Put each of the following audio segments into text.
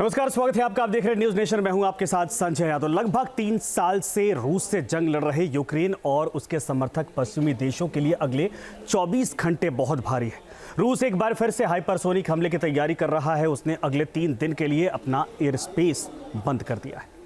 नमस्कार, स्वागत है आपका। आप देख रहे हैं न्यूज नेशन। मैं हूं आपके साथ संजय यादव। लगभग 3 साल से रूस से जंग लड़ रहे यूक्रेन और उसके समर्थक पश्चिमी देशों के लिए अगले 24 घंटे बहुत भारी है। रूस एक बार फिर से हाइपरसोनिक हमले की तैयारी कर रहा है। उसने अगले 3 दिन के लिए अपना एयर स्पेस बंद कर दिया है।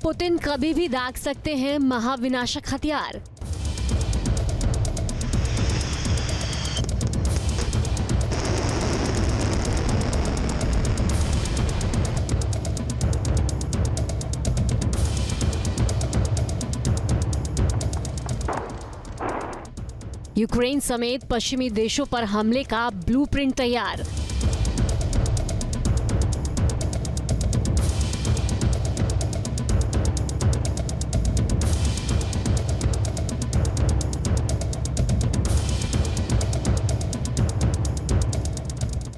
पुतिन कभी भी दाग सकते हैं महाविनाशक हथियार। यूक्रेन समेत पश्चिमी देशों पर हमले का ब्लूप्रिंट तैयार।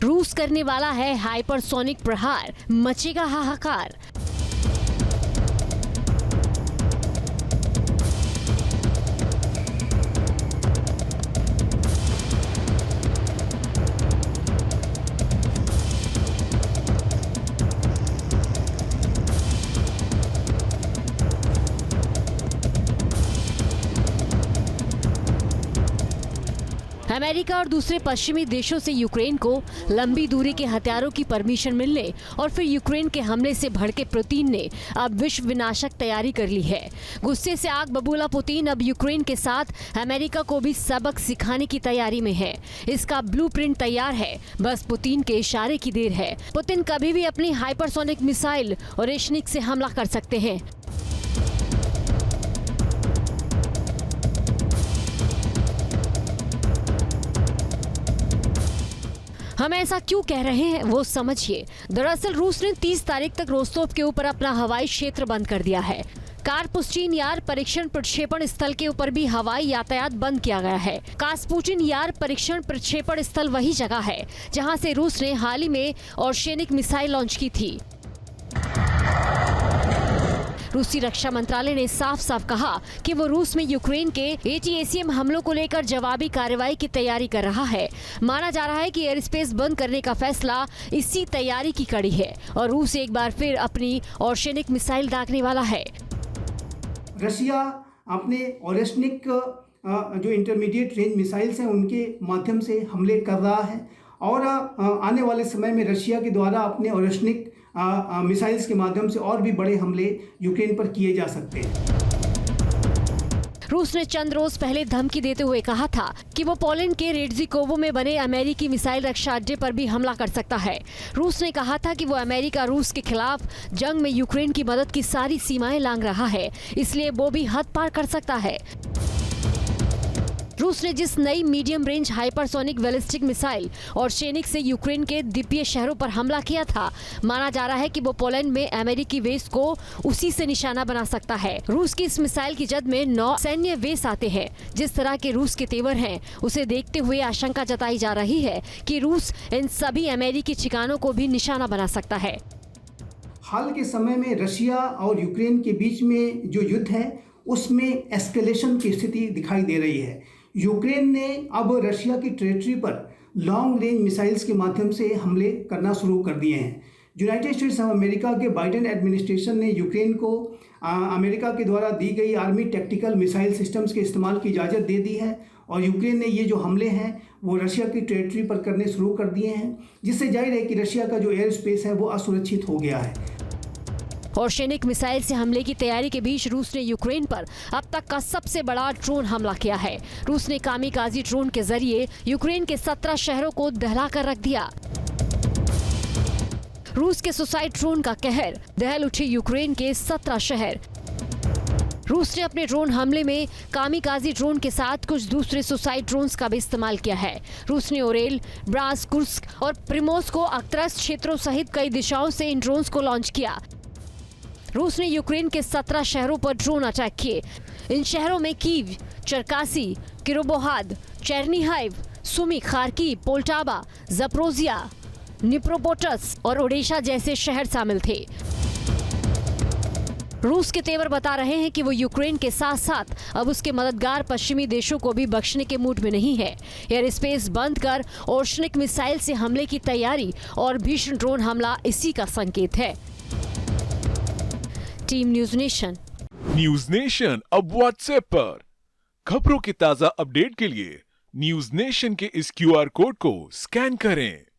रूस करने वाला है हाइपरसोनिक प्रहार, मचेगा हाहाकार। अमेरिका और दूसरे पश्चिमी देशों से यूक्रेन को लंबी दूरी के हथियारों की परमिशन मिलने और फिर यूक्रेन के हमले से भड़के पुतिन ने अब विश्व विनाशक तैयारी कर ली है। गुस्से से आग बबूला पुतिन अब यूक्रेन के साथ अमेरिका को भी सबक सिखाने की तैयारी में है। इसका ब्लूप्रिंट तैयार है, बस पुतिन के इशारे की देर है। पुतिन कभी भी अपनी हाइपरसोनिक मिसाइल और रेशनिक से हमला कर सकते हैं। हम ऐसा क्यों कह रहे हैं वो समझिए। दरअसल रूस ने 30 तारीख तक रोस्तोव के ऊपर अपना हवाई क्षेत्र बंद कर दिया है। कार्पुचिन यार परीक्षण प्रक्षेपण स्थल के ऊपर भी हवाई यातायात बंद किया गया है। कार्पुचिन यार परीक्षण प्रक्षेपण स्थल वही जगह है जहां से रूस ने हाल ही में ओर्शेनिक मिसाइल लॉन्च की थी। रूसी रक्षा मंत्रालय ने साफ साफ कहा कि वो रूस में यूक्रेन के एटीएसीएम हमलों को लेकर जवाबी कार्रवाई की तैयारी कर रहा है। माना जा रहा है कि एयर स्पेस बंद करने का फैसला इसी तैयारी की कड़ी है और रूस एक बार फिर अपनी ओर्शेनिक मिसाइल दागने वाला है। रशिया अपने ओर्शेनिक जो इंटरमीडिएट रेंज मिसाइल्स हैं उनके माध्यम से हमले कर रहा है और आने वाले समय में रशिया के द्वारा अपने ओर्शेनिक मिसाइल्स के माध्यम से और भी बड़े हमले यूक्रेन पर किए जा सकते हैं। रूस ने चंद रोज पहले धमकी देते हुए कहा था कि वो पोलैंड के रेड्जिकोवो में बने अमेरिकी मिसाइल रक्षा अड्डे पर भी हमला कर सकता है। रूस ने कहा था कि वो अमेरिका रूस के खिलाफ जंग में यूक्रेन की मदद की सारी सीमाएं लांघ रहा है, इसलिए वो भी हद पार कर सकता है। रूस ने जिस नई medium range hypersonic ballistic missile Oreshnik से यूक्रेन के द्वीपीय शहरों पर हमला किया था, माना जा रहा है कि वो पोलैंड में अमेरिकी बेस को उसी से निशाना बना सकता है। रूस की इस मिसाइल की जद में 9 सैन्य बेस आते हैं। जिस तरह के रूस के तेवर हैं, उसे देखते हुए आशंका जताई जा रही है कि रूस इन सभी अमेरिकी ठिकानों को भी निशाना बना सकता है। हाल के समय में रशिया और यूक्रेन के बीच में जो युद्ध है उसमें एस्केलेशन की स्थिति दिखाई दे रही है। यूक्रेन ने अब रशिया की टेरिटरी पर लॉन्ग रेंज मिसाइल्स के माध्यम से हमले करना शुरू कर दिए हैं। यूनाइटेड स्टेट्स ऑफ अमेरिका के बाइडेन एडमिनिस्ट्रेशन ने यूक्रेन को अमेरिका के द्वारा दी गई आर्मी टैक्टिकल मिसाइल सिस्टम्स के इस्तेमाल की इजाज़त दे दी है और यूक्रेन ने ये जो हमले हैं वो रशिया की टेरिटरी पर करने शुरू कर दिए हैं, जिससे जाहिर है कि रशिया का जो एयर स्पेस है वो असुरक्षित हो गया है। ओर्शेनिक मिसाइल से हमले की तैयारी के बीच रूस ने यूक्रेन पर अब तक का सबसे बड़ा ड्रोन हमला किया है। रूस ने कामिकाजी ड्रोन के जरिए यूक्रेन के 17 शहरों को दहला कर रख दिया। रूस के सुसाइड ड्रोन का कहर, दहल उठे यूक्रेन के 17 शहर। रूस ने अपने ड्रोन हमले में कामिकाजी ड्रोन के साथ कुछ दूसरे सुसाइड ड्रोन्स का भी इस्तेमाल किया है। रूस ने ओरेल, ब्रास, कुर्स्क और प्रिमोर्स्क को अक्तरस्त क्षेत्रों सहित कई दिशाओं से इन ड्रोन्स को लॉन्च किया। रूस ने यूक्रेन के 17 शहरों पर ड्रोन अटैक किए। इन शहरों में कीव, चरकासी, किरोबोहाद, चेर्निहाइव, सुमी, खार्की, पोल्टाबा, ज़पोरिज़िया, निप्रोपोटस और ओडेशा जैसे शहर शामिल थे। रूस के तेवर बता रहे हैं कि वो यूक्रेन के साथ साथ अब उसके मददगार पश्चिमी देशों को भी बख्शने के मूड में नहीं है। एयर स्पेस बंद कर ओशनिक मिसाइल से हमले की तैयारी और भीषण ड्रोन हमला इसी का संकेत है। Team news nation. News nation अब व्हाट्सएप पर खबरों के ताजा अपडेट के लिए न्यूज नेशन के इस QR कोड को स्कैन करें।